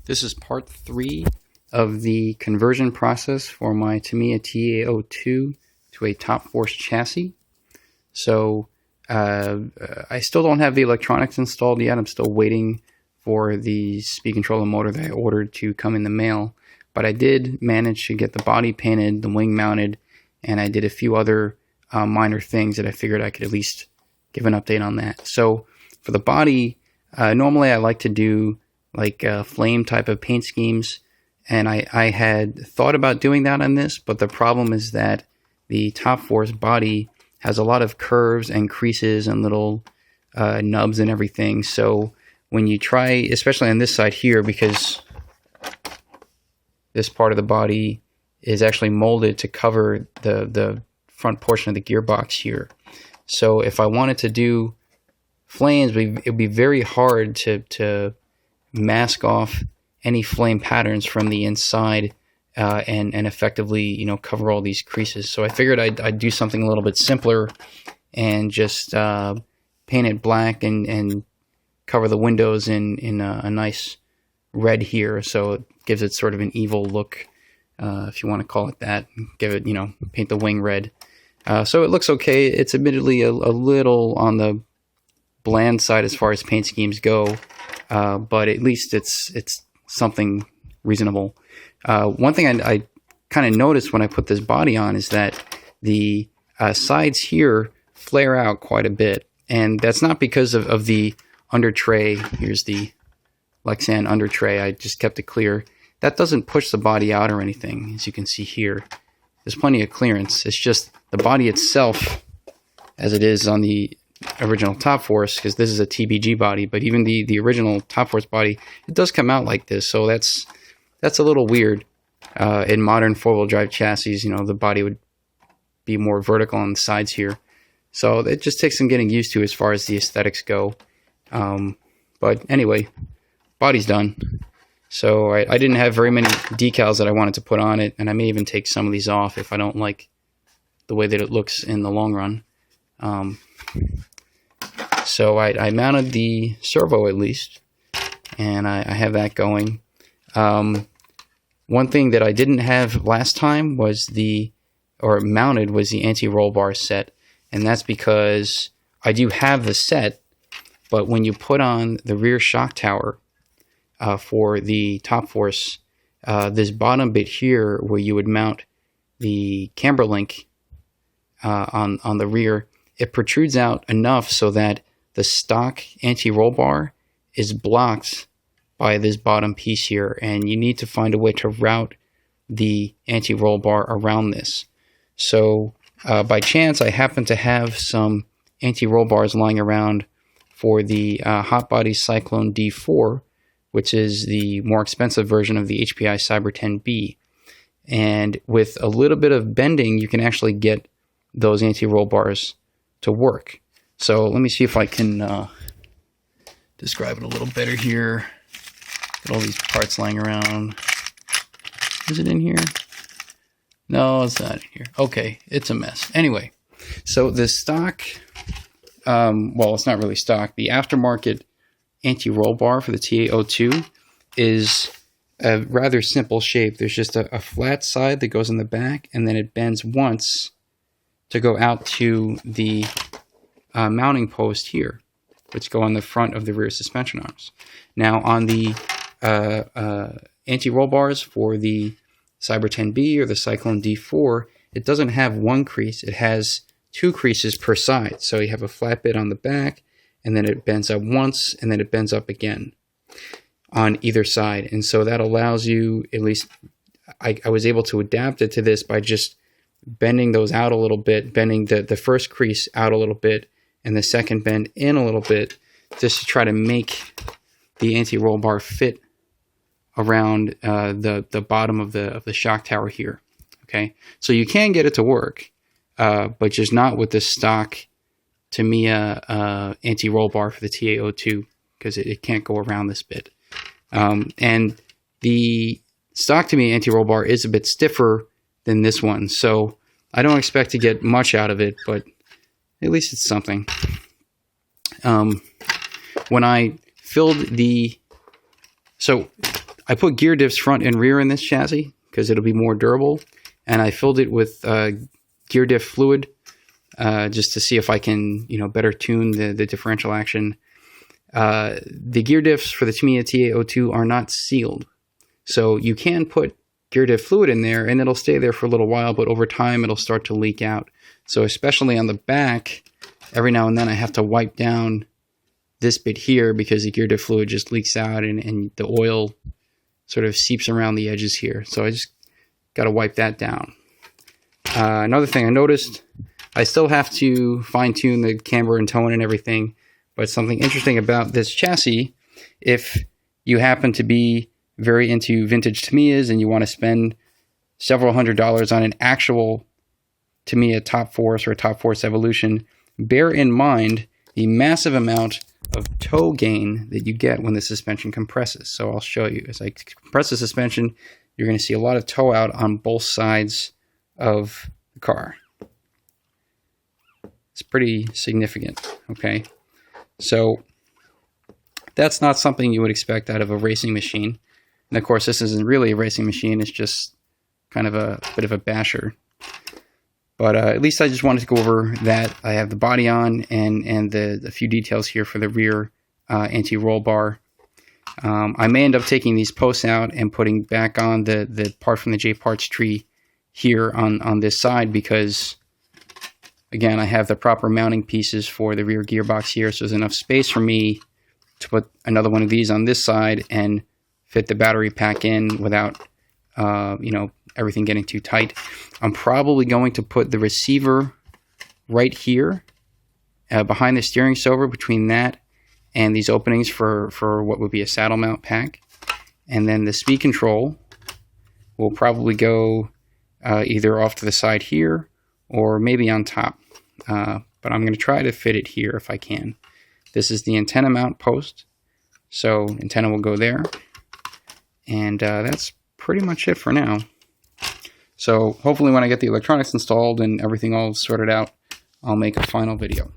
This is part 3 of the conversion process for my Tamiya TA02 to a Top Force chassis. So I still don't have the electronics installed yet. I'm still waiting for the speed controller motor that I ordered to come in the mail. But I did manage to get the body painted, the wing mounted, and I did a few other minor things that I figured I could at least give an update on that. So for the body, normally I like to do like flame type of paint schemes, and I had thought about doing that on this, but the problem is that the Top Force body has a lot of curves and creases and little nubs and everything. So when you try, especially on this side here, because this part of the body is actually molded to cover the front portion of the gearbox here. So if I wanted to do flames, it would be very hard to mask off any flame patterns from the inside and effectively, you know, cover all these creases. So I figured I'd do something a little bit simpler and just paint it black and cover the windows in a nice red here, so it gives it sort of an evil look, if you want to call it that. Give it, you know, paint the wing red. So it looks okay. It's admittedly a little on the bland side as far as paint schemes go, but at least it's something reasonable. One thing I kind of noticed when I put this body on is that the sides here flare out quite a bit, and that's not because of the under tray. Here's the Lexan under tray. I just kept it clear. That doesn't push the body out or anything, as you can see here. There's plenty of clearance. It's just the body itself, as it is on the original Top Force, because this is a TBG body, but even the original Top Force body, it does come out like this. So that's a little weird. In modern four-wheel drive chassis, you know, the body would be more vertical on the sides here. So it just takes some getting used to as far as the aesthetics go. But anyway, body's done. So I didn't have very many decals that I wanted to put on it, and I may even take some of these off if I don't like the way that it looks in the long run. So I mounted the servo at least, and I have that going. One thing that I didn't have last time was mounted was the anti-roll bar set, and that's because I do have the set, but when you put on the rear shock tower for the Top Force, this bottom bit here where you would mount the camber link on the rear, it protrudes out enough so that the stock anti-roll bar is blocked by this bottom piece here, and you need to find a way to route the anti-roll bar around this. So by chance, I happen to have some anti-roll bars lying around for the Hot Body Cyclone D4, which is the more expensive version of the HPI Cyber 10B. And with a little bit of bending, you can actually get those anti-roll bars to work. So let me see if I can describe it a little better here. Got all these parts lying around. Is it in here? No, it's not in here. Okay, it's a mess. Anyway, so the stock, well, it's not really stock. The aftermarket anti-roll bar for the TA02 is a rather simple shape. There's just a flat side that goes in the back, and then it bends once to go out to the mounting post here, which go on the front of the rear suspension arms. Now on the anti-roll bars for the Cyber 10B or the Cyclone D4, it doesn't have one crease. It has two creases per side. So you have a flat bit on the back, and then it bends up once, and then it bends up again on either side. And so that allows you, at least I was able to adapt it to this by just bending those out a little bit, bending the first crease out a little bit, and the second bend in a little bit, just to try to make the anti-roll bar fit around the bottom of the shock tower here. Okay, so you can get it to work, but just not with the stock Tamiya anti-roll bar for the TA02, because it can't go around this bit. And the stock Tamiya anti-roll bar is a bit stiffer than this one, so I don't expect to get much out of it, but at least it's something. When I filled the... So I put gear diffs front and rear in this chassis because it'll be more durable, and I filled it with gear diff fluid just to see if I can, better tune the differential action. The gear diffs for the Tamiya TA02 are not sealed, so you can put gear diff fluid in there and it'll stay there for a little while, but over time it'll start to leak out. So especially on the back, every now and then I have to wipe down this bit here because the gear diff fluid just leaks out and the oil sort of seeps around the edges here. So I just got to wipe that down. Another thing I noticed, I still have to fine tune the camber and tone and everything, but something interesting about this chassis, if you happen to be very into vintage Tamiyas and you want to spend several $100s on an actual Tamiya Top Force or Top Force Evolution, bear in mind the massive amount of toe gain that you get when the suspension compresses. So I'll show you. As I compress the suspension, you're going to see a lot of toe out on both sides of the car. It's pretty significant, okay? So that's not something you would expect out of a racing machine. And of course, this isn't really a racing machine. It's just kind of a bit of a basher. But at least I just wanted to go over that. I have the body on and the few details here for the rear anti-roll bar. I may end up taking these posts out and putting back on the part from the J parts tree here on this side because, again, I have the proper mounting pieces for the rear gearbox here, so there's enough space for me to put another one of these on this side and fit the battery pack in without, everything getting too tight. I'm probably going to put the receiver right here behind the steering silver between that and these openings for what would be a saddle mount pack. And then the speed control will probably go either off to the side here or maybe on top. But I'm going to try to fit it here if I can. This is the antenna mount post. So antenna will go there. And that's pretty much it for now. So hopefully when I get the electronics installed and everything all sorted out, I'll make a final video.